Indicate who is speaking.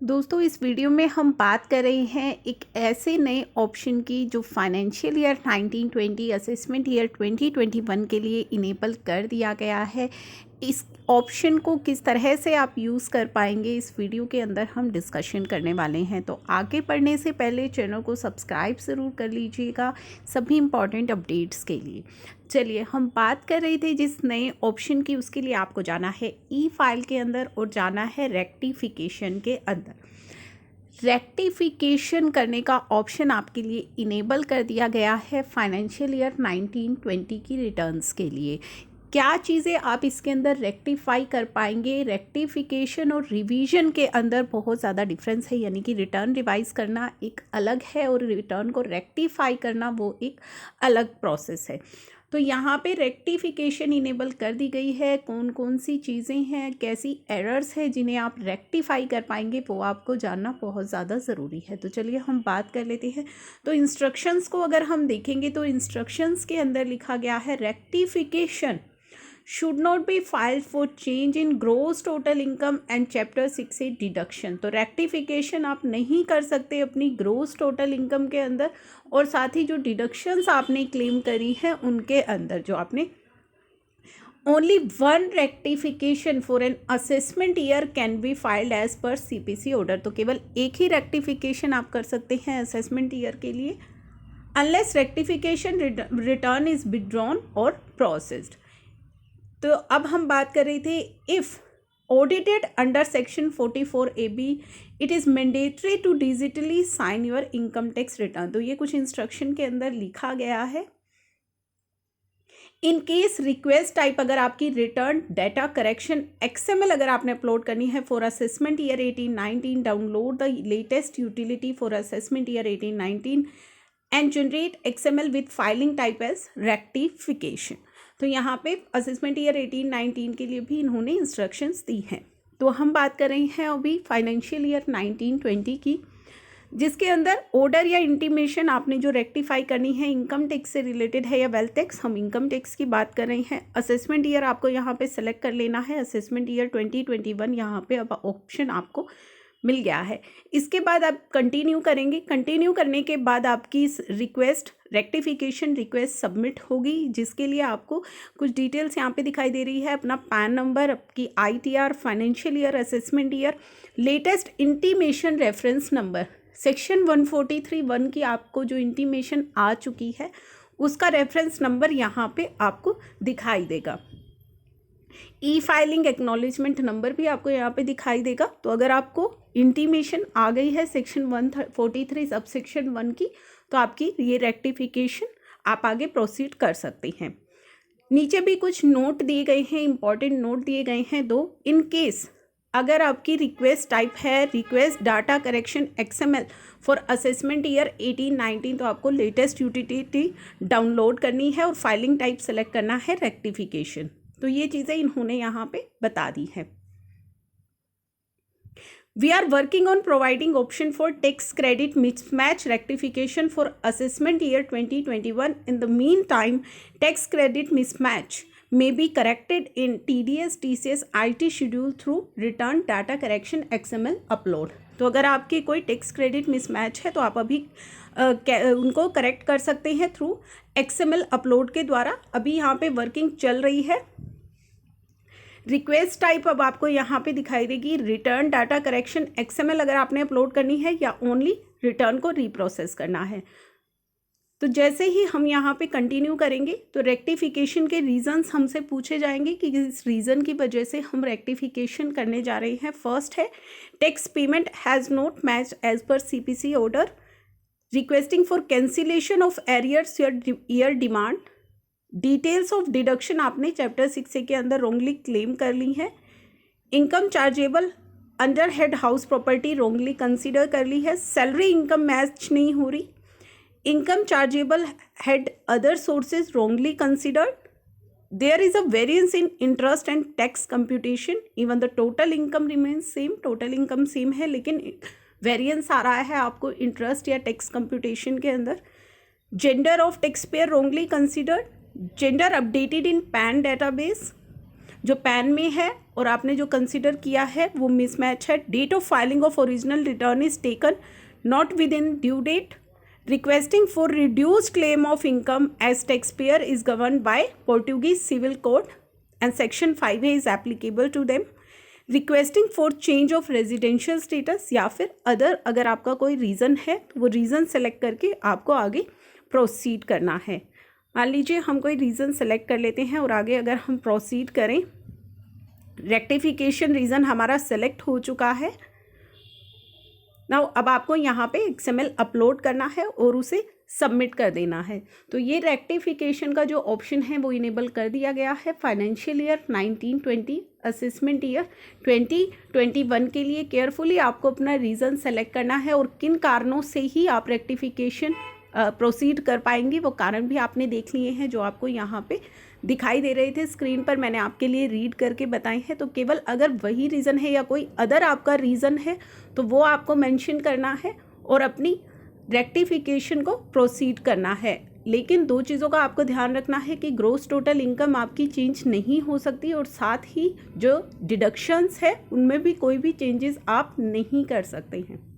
Speaker 1: दोस्तों इस वीडियो में हम बात कर रहे हैं एक ऐसे नए ऑप्शन की जो फाइनेंशियल ईयर 1920 असेसमेंट ईयर 2021 के लिए इनेबल कर दिया गया है। इस ऑप्शन को किस तरह से आप यूज़ कर पाएंगे इस वीडियो के अंदर हम डिस्कशन करने वाले हैं। तो आगे बढ़ने से पहले चैनल को सब्सक्राइब ज़रूर कर लीजिएगा सभी इम्पॉर्टेंट अपडेट्स के लिए। चलिए हम बात कर रहे थे जिस नए ऑप्शन की, उसके लिए आपको जाना है ई फाइल के अंदर और जाना है रेक्टिफिकेशन के अंदर। रेक्टिफिकेशन करने का ऑप्शन आपके लिए इनेबल कर दिया गया है फाइनेंशियल ईयर 1920 की रिटर्न्स के लिए। क्या चीज़ें आप इसके अंदर रेक्टिफाई कर पाएंगे? रेक्टिफिकेशन और रिवीजन के अंदर बहुत ज़्यादा डिफरेंस है, यानी कि रिटर्न रिवाइज करना एक अलग है और रिटर्न को रेक्टिफाई करना वो एक अलग प्रोसेस है। तो यहाँ पे रेक्टिफिकेशन इनेबल कर दी गई है। कौन कौन सी चीज़ें हैं, कैसी एरर्स हैं जिन्हें आप रेक्टिफाई कर पाएंगे, वो आपको जानना बहुत ज़्यादा ज़रूरी है। तो चलिए हम बात कर लेते हैं। तो इंस्ट्रक्शंस को अगर हम देखेंगे तो इंस्ट्रक्शंस के अंदर लिखा गया है rectification should not be filed for change in gross total income and chapter 6A deduction। तो रेक्टिफिकेशन आप नहीं कर सकते अपनी ग्रोस टोटल इनकम के अंदर, और साथ ही जो डिडक्शंस आपने क्लेम करी हैं उनके अंदर जो आपने only one rectification for an assessment year can be filed as per CPC order. तो केवल एक ही रेक्टिफिकेशन आप कर सकते हैं असेसमेंट ईयर के लिए, unless rectification return is withdrawn और प्रोसेस्ड। तो अब हम बात कर रहे थे if audited under section 44AB it is mandatory to digitally sign your income tax return. तो ये कुछ इंस्ट्रक्शन के अंदर लिखा गया है। इन केस रिक्वेस्ट टाइप, अगर आपकी रिटर्न डाटा करेक्शन XML अगर आपने अपलोड करनी है for assessment year 18-19, download the latest utility for assessment year 18-19 and generate XML with filing type as rectification. तो यहाँ पे असेसमेंट ईयर 18-19 के लिए भी इन्होंने इंस्ट्रक्शंस दी हैं। तो हम बात कर रहे हैं अभी फाइनेंशियल ईयर 1920 की, जिसके अंदर ऑर्डर या इंटीमेशन आपने जो रेक्टिफाई करनी है इनकम टैक्स से रिलेटेड है या वेल्थ टैक्स। हम इनकम टैक्स की बात कर रहे हैं। असेसमेंट ईयर आपको यहाँ पे सेलेक्ट कर लेना है, असेसमेंट ईयर 2021 यहाँ पे अब ऑप्शन आपको मिल गया है। इसके बाद आप कंटिन्यू करेंगे। कंटिन्यू करने के बाद आपकी रिक्वेस्ट रेक्टिफिकेशन रिक्वेस्ट सबमिट होगी, जिसके लिए आपको कुछ डिटेल्स यहाँ पे दिखाई दे रही है। अपना पैन नंबर, आपकी ITR, financial year, assessment year, latest intimation reference number, section 143(1) की आपको जो इंटीमेशन आ चुकी है उसका रेफरेंस नंबर यहाँ पे आपको दिखाई देगा। ई फाइलिंग एक्नॉलेजमेंट नंबर भी आपको यहाँ पे दिखाई देगा। तो अगर आपको इंटीमेशन आ गई है सेक्शन 143 सब सेक्शन 1 की, तो आपकी ये रेक्टिफिकेशन आप आगे प्रोसीड कर सकते हैं। नीचे भी कुछ नोट दिए गए हैं, इंपॉर्टेंट नोट दिए गए हैं दो। इन केस अगर आपकी रिक्वेस्ट टाइप है request data correction XML for assessment year 18-19, तो आपको लेटेस्ट यूटिलिटी डाउनलोड करनी है और फाइलिंग टाइप सेलेक्ट करना है रेक्टिफिकेशन। तो ये चीज़ें इन्होंने यहाँ पे बता दी है। We are working on providing option for tax credit mismatch rectification for assessment year 2021. In the meantime, tax credit mismatch may be corrected in TDS TCS IT schedule through return data correction XML upload। तो अगर आपकी कोई tax credit mismatch है तो आप अभी उनको correct कर सकते हैं थ्रू XML अपलोड के द्वारा। अभी यहाँ पे वर्किंग चल रही है। रिक्वेस्ट टाइप अब आपको यहाँ पे दिखाई देगी रिटर्न डाटा करेक्शन XML अगर आपने अपलोड करनी है या ओनली रिटर्न को रीप्रोसेस करना है। तो जैसे ही हम यहाँ पे कंटिन्यू करेंगे तो रेक्टिफिकेशन के रीजंस हमसे पूछे जाएंगे कि इस रीज़न की वजह से हम रेक्टिफिकेशन करने जा रहे हैं। फर्स्ट है tax payment has not match as per CPC order, requesting for cancellation of arrears year demand, details of deduction आपने चैप्टर 6A के अंदर रोंगली क्लेम कर ली है, income chargeable under head house property wrongly consider कर ली है, salary income match नहीं हो रही, income chargeable head other sources wrongly considered, there is a variance in interest and tax computation, even the total income remains same. Total income same है लेकिन variance आ रहा है आपको इंटरेस्ट या टैक्स कंप्यूटेशन के अंदर। Gender of tax payer wrongly considered, gender updated in PAN database, जो PAN में है और आपने जो कंसिडर किया है वो मिसमैच है। Date of filing of original return is taken not within due date. Requesting for reduced claim of income as tax payer is govern by Portuguese civil code and section 5A is applicable to them. Requesting for change of residential status या फिर other, अगर आपका कोई reason है तो वो reason select करके आपको आगे प्रोसीड करना है। मान लीजिए हम कोई रीज़न सेलेक्ट कर लेते हैं और आगे अगर हम प्रोसीड करें, रेक्टिफिकेशन रीज़न हमारा सेलेक्ट हो चुका है। नाउ अब आपको यहाँ पे XML अपलोड करना है और उसे सबमिट कर देना है। तो ये रेक्टिफिकेशन का जो ऑप्शन है वो इनेबल कर दिया गया है फाइनेंशियल ईयर 1920 असेसमेंट ईयर 2021 के लिए। केयरफुली आपको अपना रीज़न सेलेक्ट करना है और किन कारणों से ही आप रेक्टिफिकेशन प्रोसीड कर पाएंगी वो कारण भी आपने देख लिए हैं जो आपको यहाँ पे दिखाई दे रहे थे स्क्रीन पर, मैंने आपके लिए रीड करके बताए हैं। तो केवल अगर वही रीज़न है या कोई अदर आपका रीज़न है तो वो आपको मेंशन करना है और अपनी रेक्टिफिकेशन को प्रोसीड करना है। लेकिन दो चीज़ों का आपको ध्यान रखना है कि ग्रोस टोटल इनकम आपकी चेंज नहीं हो सकती और साथ ही जो डिडक्शंस है उनमें भी कोई भी चेंजेस आप नहीं कर सकते हैं।